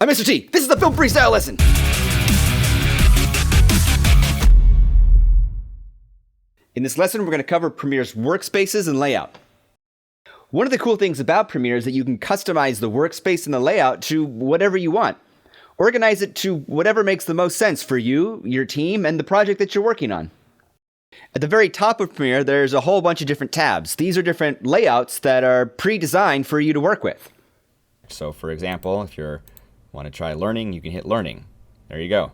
I'm Mr. T. This is the Film Freestyle lesson. In this lesson, we're going to cover Premiere's workspaces and layout. One of the cool things about Premiere is that you can customize the workspace and the layout to whatever you want. Organize it to whatever makes the most sense for you, your team, and the project that you're working on. At the very top of Premiere, there's a whole bunch of different tabs. These are different layouts that are pre-designed for you to work with. So for example, if you want to try learning, you can hit learning. There you go.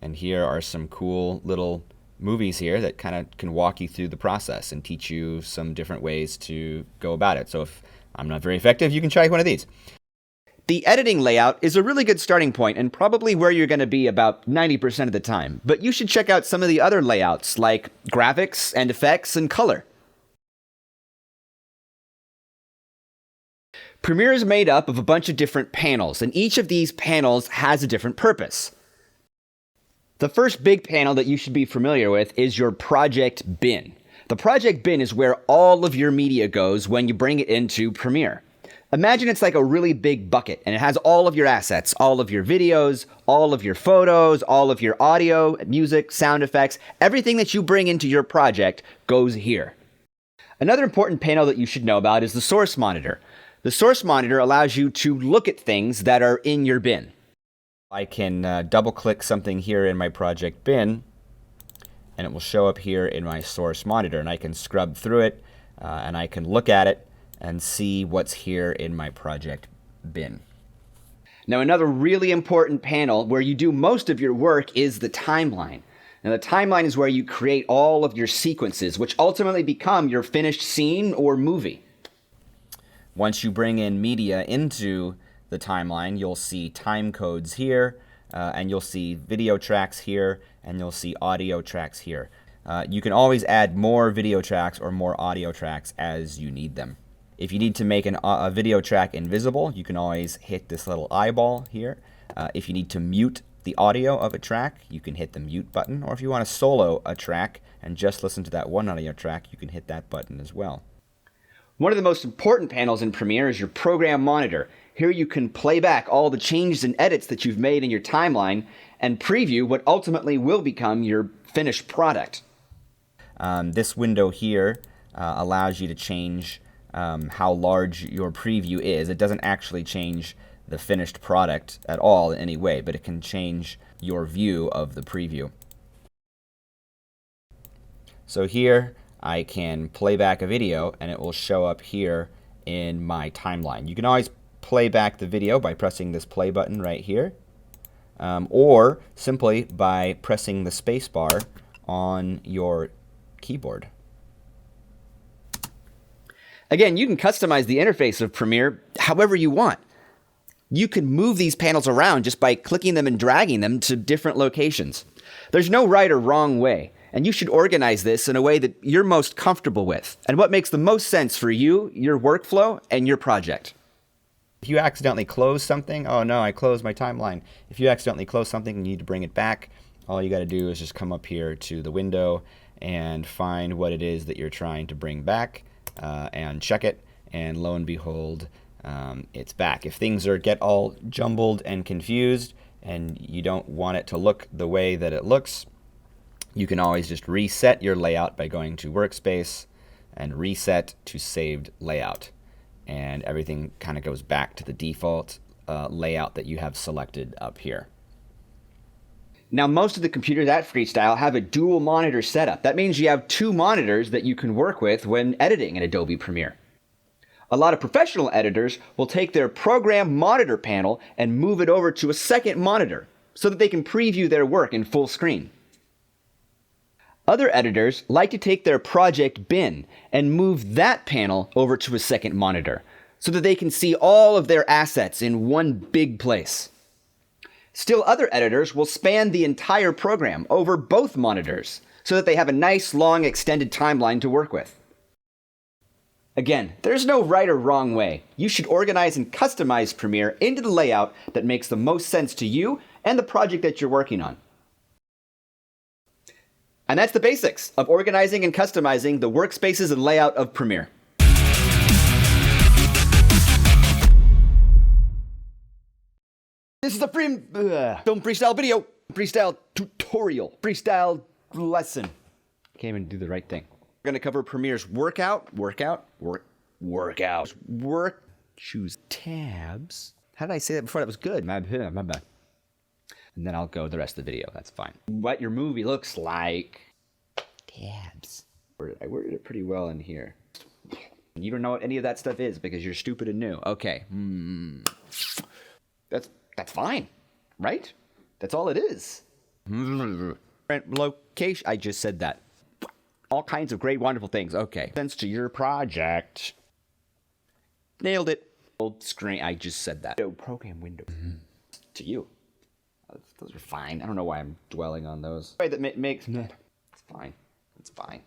And here are some cool little movies here that kind of can walk you through the process and teach you some different ways to go about it. So if I'm not very effective, you can try one of these. The editing layout is a really good starting point and probably where you're going to be about 90% of the time. But you should check out some of the other layouts like graphics and effects and color. Premiere is made up of a bunch of different panels, and each of these panels has a different purpose. The first big panel that you should be familiar with is your project bin. The project bin is where all of your media goes when you bring it into Premiere. Imagine it's like a really big bucket, and it has all of your assets, all of your videos, all of your photos, all of your audio, music, sound effects. Everything that you bring into your project goes here. Another important panel that you should know about is the source monitor. The source monitor allows you to look at things that are in your bin. I can double-click something here in my project bin, and it will show up here in my source monitor, and I can scrub through it, and I can look at it and see what's here in my project bin. Now, another really important panel where you do most of your work is the timeline. Now, the timeline is where you create all of your sequences, which ultimately become your finished scene or movie. Once you bring in media into the timeline, you'll see time codes here, and you'll see video tracks here, and you'll see audio tracks here. You can always add more video tracks or more audio tracks as you need them. If you need to make a video track invisible, you can always hit this little eyeball here. If you need to mute the audio of a track, you can hit the mute button. Or if you want to solo a track and just listen to that one audio track, you can hit that button as well. One of the most important panels in Premiere is your program monitor. Here you can play back all the changes and edits that you've made in your timeline and preview what ultimately will become your finished product. This window here allows you to change how large your preview is. It doesn't actually change the finished product at all in any way, but it can change your view of the preview. So here I can play back a video and it will show up here in my timeline. You can always play back the video by pressing this play button right here, or simply by pressing the space bar on your keyboard. Again, you can customize the interface of Premiere however you want. You can move these panels around just by clicking them and dragging them to different locations. There's no right or wrong way, and you should organize this in a way that you're most comfortable with and what makes the most sense for you, your workflow, and your project. If you accidentally close something, oh no, I closed my timeline. If you accidentally close something and you need to bring it back, all you got to do is just come up here to the window and find what it is that you're trying to bring back and check it, and lo and behold, it's back. If things get all jumbled and confused and you don't want it to look the way that it looks, you can always just reset your layout by going to Workspace and reset to saved layout. And everything kind of goes back to the default layout that you have selected up here. Now, most of the computers at Freestyle have a dual monitor setup. That means you have two monitors that you can work with when editing in Adobe Premiere. A lot of professional editors will take their program monitor panel and move it over to a second monitor so that they can preview their work in full screen. Other editors like to take their project bin and move that panel over to a second monitor so that they can see all of their assets in one big place. Still, other editors will span the entire program over both monitors so that they have a nice, long, extended timeline to work with. Again, there's no right or wrong way. You should organize and customize Premiere into the layout that makes the most sense to you and the project that you're working on. And that's the basics of organizing and customizing the workspaces and layout of Premiere. This is a film freestyle video, freestyle tutorial, freestyle lesson. Can't even do the right thing. We're gonna cover Premiere's workout. Choose tabs. How did I say that before? That was good. My bad. And then I'll go the rest of the video. That's fine. What your movie looks like. Tabs. I worded it pretty well in here. You don't know what any of that stuff is because you're stupid and new. Okay. That's fine, right? That's all it is. Location. I just said that. All kinds of great, wonderful things. Okay. Sense to your project. Nailed it. Old screen. I just said that. Program window. To you. Those are fine. I don't know why I'm dwelling on those. The way that makes. It's fine. It's fine.